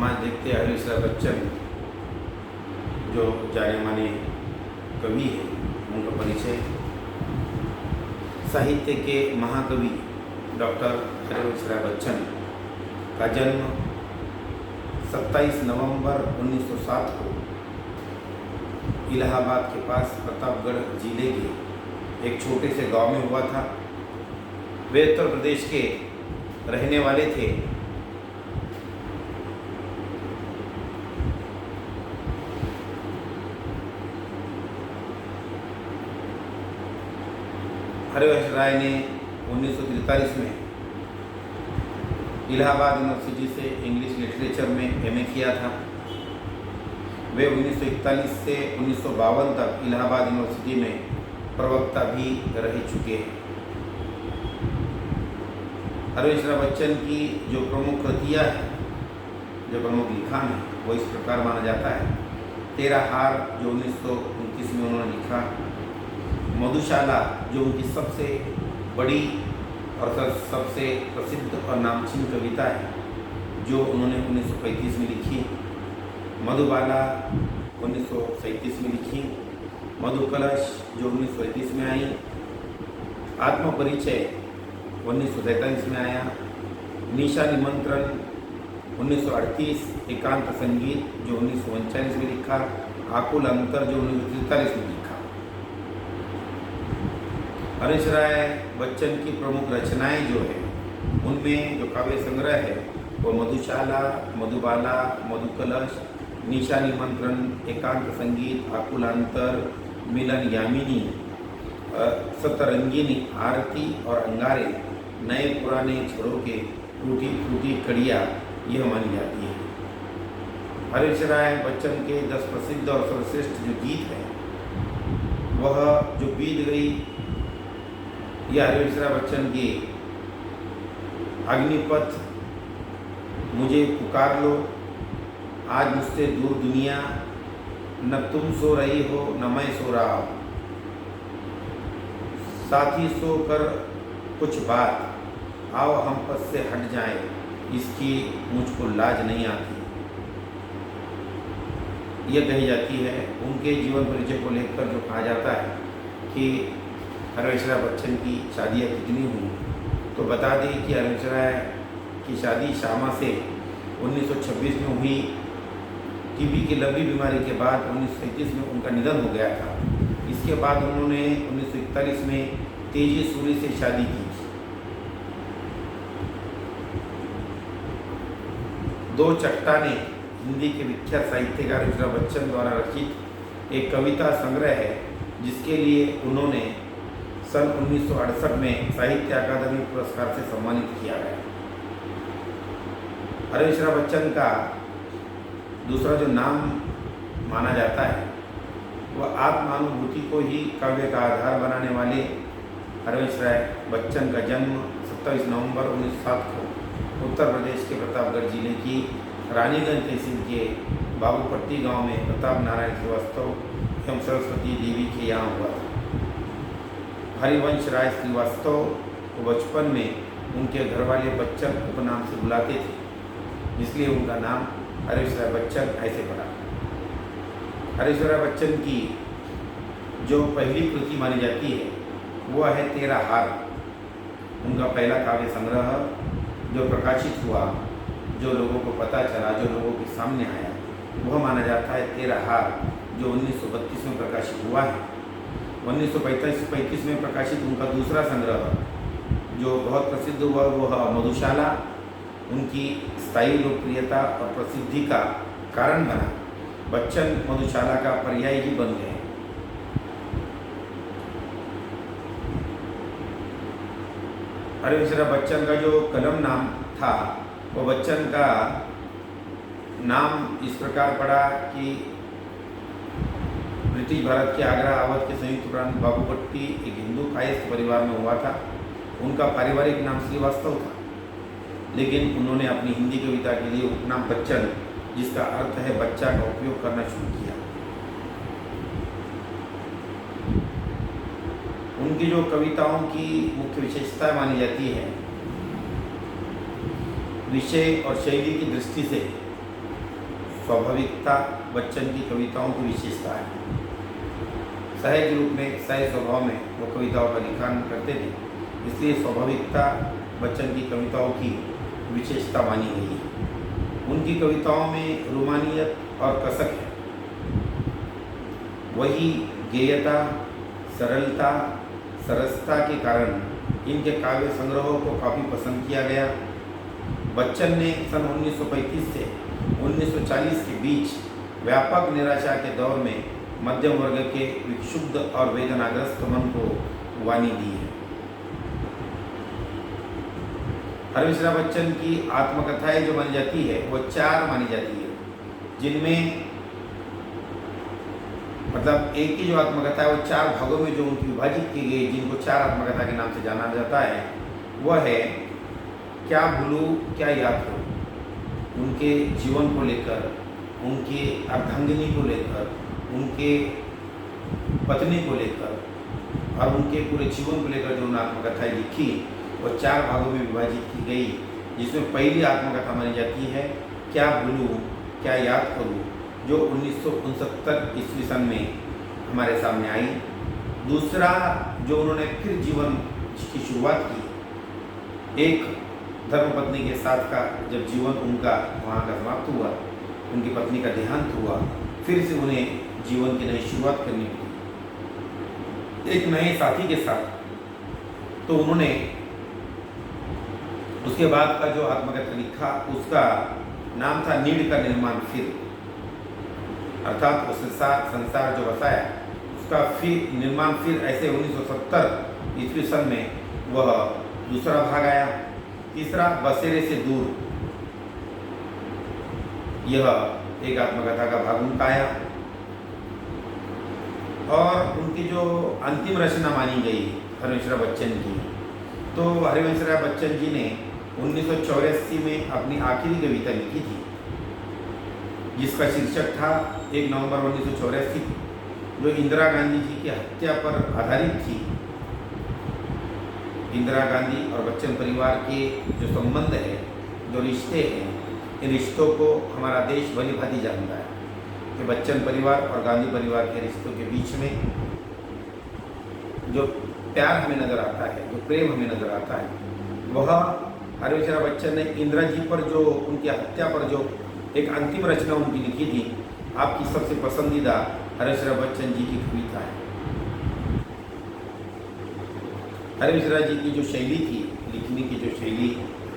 आज देखते हैं हरीश बच्चन जो जाने माने कवि हैं, उनका परिचय। साहित्य के महाकवि डॉक्टर हरीश बच्चन का जन्म 27 नवंबर 1907 को इलाहाबाद के पास प्रतापगढ़ जिले के एक छोटे से गांव में हुआ था। वे उत्तर प्रदेश के रहने वाले थे। हरीश राय ने 1943 में इलाहाबाद यूनिवर्सिटी से इंग्लिश लिटरेचर में एमए किया था। वे 1941 से 1952 तक इलाहाबाद यूनिवर्सिटी में प्रवक्ता भी रह चुके हैं। हरीश बच्चन की जो प्रमुख कृतियाँ हैं, जो प्रमुख लिखान है, वो इस प्रकार माना जाता है। 13 हार जो 1929 में उन्होंने लिखा, मधुशाला जो उनकी सबसे बड़ी और सबसे प्रसिद्ध और नामचीन कविता है, जो उन्होंने 1935 में लिखी। मधुबाला 1937 में लिखी। मधुकलश जो 1931 में आई। आत्मपरिचय 1943 में आया। निशा निमंत्रण 1938। एकांत संगीत जो 1939 में लिखा। आकुल अंतर जो 1943 में लिखा। हरीश राय बच्चन की प्रमुख रचनाएं जो है, उनमें जो काव्य संग्रह है वो मधुशाला, मधुबाला, मधुकलश, निशा निमंत्रण, एकांत संगीत, आकुलांतर, मिलन यामिनी, सतरंगिनी, आरती और अंगारे, नए पुराने छड़ों के टूटी फूटी कड़ियाँ, यह मानी जाती है। हरीश राय बच्चन के 10 प्रसिद्ध और सर्वश्रेष्ठ जो गीत हैं, वह जो बीत गई, यह हरीश राय बच्चन की अग्निपथ, मुझे पुकार लो, आज मुझसे दूर दुनिया, न तुम सो रही हो न मैं सो रहा हूँ, साथी सो कर कुछ बात, आओ हम पद से हट जाएं, इसकी मुझको लाज नहीं आती। यह कही जाती है। उनके जीवन परिचय को लेकर जो कहा जाता है कि हरीश राय बच्चन की शादियाँ कितनी हुई, तो बता दें कि हरीश राय की शादी श्यामा से 1926 में हुई। टीबी की लंबी बीमारी के बाद 1931 में उनका निधन हो गया था। इसके बाद उन्होंने 1941 में तेजी सूरी से शादी की थी। 2 चट्टानें हिंदी के विख्यात साहित्यकार हरीश राय बच्चन द्वारा रचित एक कविता संग्रह है, जिसके लिए उन्होंने सन 1968 में साहित्य अकादमी पुरस्कार से सम्मानित किया गया। हरीश राय बच्चन का दूसरा जो नाम माना जाता है, वह आत्मानुभूति को ही काव्य का आधार बनाने वाले हरीश राय बच्चन का जन्म 27 नवंबर 1907 को उत्तर प्रदेश के प्रतापगढ़ जिले की रानीगंज तहसील के बाबूपट्टी गांव में प्रताप नारायण श्रीवास्तव एवं सरस्वती देवी के यहाँ हुआ था। हरिवंश राय श्रीवास्तव को बचपन में उनके घरवाले बच्चन उपनाम से बुलाते थे, इसलिए उनका नाम हरीश राय बच्चन ऐसे पड़ा। हरीश राय बच्चन की जो पहली कृति मानी जाती है, वह है 13 हार। उनका पहला काव्य संग्रह जो प्रकाशित हुआ, जो लोगों को पता चला, जो लोगों के सामने आया, वह माना जाता है 13 हार, जो 1932 में प्रकाशित हुआ है। 1935 में प्रकाशित उनका दूसरा संग्रह जो बहुत प्रसिद्ध हुआ, वह मधुशाला उनकी स्थायी लोकप्रियता और प्रसिद्धि का कारण बना। बच्चन मधुशाला का पर्याय ही बन गए। हरीश राय बच्चन का जो कलम नाम था, वो बच्चन का नाम इस प्रकार पड़ा कि ब्रिटिश भारत के आगरा अवध के संयुक्त प्रांत बाबूपट्टी एक हिंदू कायस्थ परिवार में हुआ था। उनका पारिवारिक नाम श्रीवास्तव था, लेकिन उन्होंने अपनी हिंदी कविता के लिए उपनाम बच्चन, जिसका अर्थ है बच्चा, का उपयोग करना शुरू किया। उनकी जो कविताओं की मुख्य विशेषता मानी जाती है, विषय और शैली की दृष्टि से स्वाभाविकता बच्चन की कविताओं की विशेषता है। सहज रूप में, सहज स्वभाव में वो कविताओं का लिखान करते थे, इसलिए स्वाभाविकता बच्चन की कविताओं की विशेषता मानी गई है। उनकी कविताओं में रोमानियत और कसक है, वही गेयता, सरलता, सरसता के कारण इनके काव्य संग्रहों को काफ़ी पसंद किया गया। बच्चन ने सन 1935 से 1940 के बीच व्यापक निराशा के दौर में मध्यम वर्ग के विक्षुब्ध और वेदनाग्रस्त मन को वाणी दी है। हरमिश्रा बच्चन की आत्मकथाएं जो मानी जाती है वो 4 मानी जाती है, जिनमें मतलब एक की जो आत्मकथा है वो 4 भागों में जो उनकी विभाजित की गई, जिनको 4 आत्मकथा के नाम से जाना जाता है, वह है क्या भूलूं क्या याद करूं। उनके जीवन को लेकर, उनके अर्धांगिनी को लेकर, उनके पत्नी को लेकर और उनके पूरे जीवन को लेकर जो उन्होंने आत्मकथाएं लिखी वो 4 भागों में विभाजित की गई, जिसमें पहली आत्मकथा मानी जाती है क्या भूलूं क्या याद करूं, जो 1969 ईस्वी सन में हमारे सामने आई। दूसरा जो उन्होंने फिर जीवन की शुरुआत की, एक धर्मपत्नी के साथ का जब जीवन उनका वहाँ का समाप्त हुआ, उनकी पत्नी का देहांत हुआ, फिर से उन्हें जीवन की नई शुरुआत करनी पड़ी एक नए साथी के साथ। तो उन्होंने उसके बाद का जो आत्मकथा लिखा उसका नाम था नीड का निर्माण फिर, अर्थात वो संसार जो बसाया उसका फिर निर्माण फिर, ऐसे 1970 ईस्वी सन में वह दूसरा भाग आया। तीसरा बसेरे से दूर, यह एक आत्मकथा का भाग उनका आया। और उनकी जो अंतिम रचना मानी गई हरिवंशराय बच्चन की, तो हरिवंशराय बच्चन जी ने 1984 में अपनी आखिरी कविता लिखी थी, जिसका शीर्षक था 1 नवंबर 1984, जो इंदिरा गांधी जी की हत्या पर आधारित थी। इंदिरा गांधी और बच्चन परिवार के जो संबंध है, जो रिश्ते हैं, इन रिश्तों को हमारा देश भली भांति जानता है कि बच्चन परिवार और गांधी परिवार के रिश्तों के बीच में जो प्यार हमें नज़र आता है, जो प्रेम हमें नज़र आता है, वह हरिवंशराय बच्चन ने इंदिरा जी पर जो उनकी हत्या पर जो एक अंतिम रचना उनकी लिखी थी, आपकी सबसे पसंदीदा हरिवंशराय बच्चन जी की कविता है। हरिवंशराय जी की जो शैली थी, लिखने की जो शैली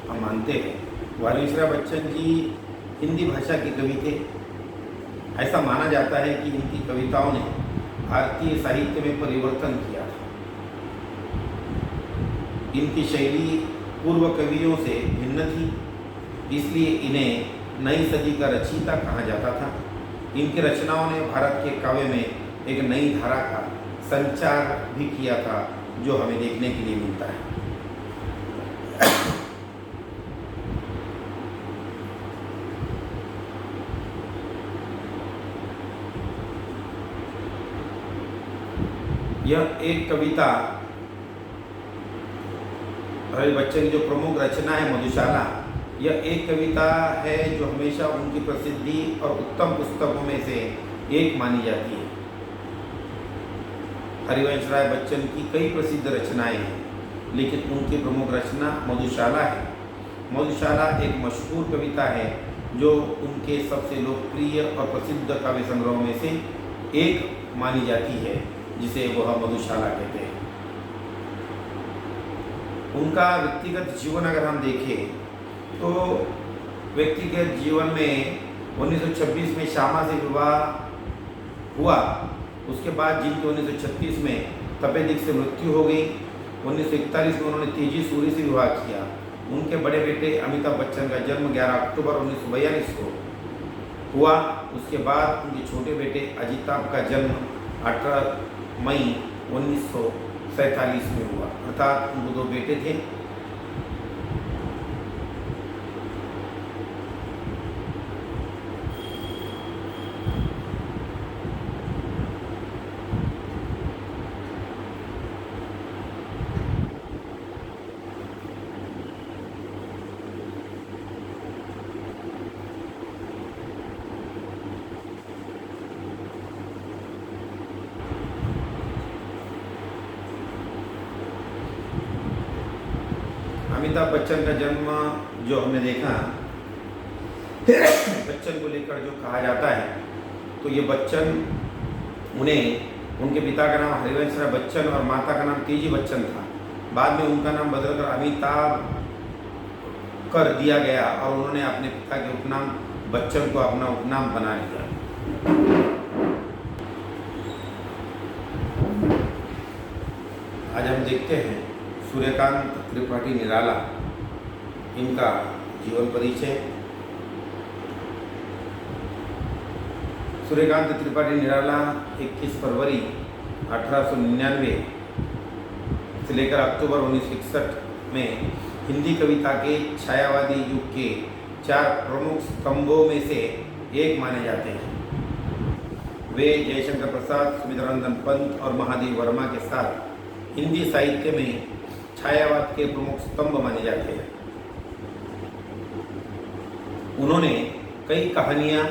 हम मानते हैं, वो हरिवंशराय बच्चन जी हिंदी भाषा के कवि थे। ऐसा माना जाता है कि इनकी कविताओं ने भारतीय साहित्य में परिवर्तन किया था। इनकी शैली पूर्व कवियों से भिन्न थी, इसलिए इन्हें नई सदी का रचयिता कहा जाता था। इनकी रचनाओं ने भारत के काव्य में एक नई धारा का संचार भी किया था, जो हमें देखने के लिए मिलता है। यह एक कविता हरि बच्चन की जो प्रमुख रचना है मधुशाला, यह एक कविता है जो हमेशा उनकी प्रसिद्धि और उत्तम पुस्तकों में से एक मानी जाती है। हरिवंशराय बच्चन की कई प्रसिद्ध रचनाएं हैं, लेकिन उनकी प्रमुख रचना मधुशाला है। मधुशाला एक मशहूर कविता है जो उनके सबसे लोकप्रिय और प्रसिद्ध काव्य संग्रहों में से एक मानी जाती है, जिसे वह मधुशाला कहते हैं। उनका व्यक्तिगत जीवन अगर हम देखें तो व्यक्तिगत जीवन में 1926 में श्यामा से विवाह हुआ। उसके बाद जिनकी 1936 में तपेदिक से मृत्यु हो गई। 1941 में उन्होंने तेजी सूरी से विवाह किया। उनके बड़े बेटे अमिताभ बच्चन का जन्म 11 अक्टूबर 1942 को हुआ। उसके बाद उनके छोटे बेटे अजिताभ का जन्म 18 मई 1947 में हुआ। अर्थात उनको 2 बेटे थे। अमिताभ बच्चन का जन्म जो हमने देखा, बच्चन को लेकर जो कहा जाता है, तो ये बच्चन उनके पिता का नाम हरिवंश राय बच्चन और माता का नाम तेजी बच्चन था। बाद में उनका नाम बदलकर अमिताभ कर दिया गया और उन्होंने अपने पिता के उपनाम बच्चन को अपना उपनाम बना लिया। आज हम देखते हैं सूर्यकांत त्रिपाठी निराला, इनका जीवन परिचय। सूर्यकांत त्रिपाठी निराला 21 फरवरी 1899 से लेकर अक्टूबर 1961 में हिंदी कविता के छायावादी युग के 4 प्रमुख स्तंभों में से एक माने जाते हैं। वे जयशंकर प्रसाद, सुमित्रानंदन पंत और महादेव वर्मा के साथ हिंदी साहित्य में छायावाद के प्रमुख स्तंभ माने जाते हैं। उन्होंने कई कहानियाँ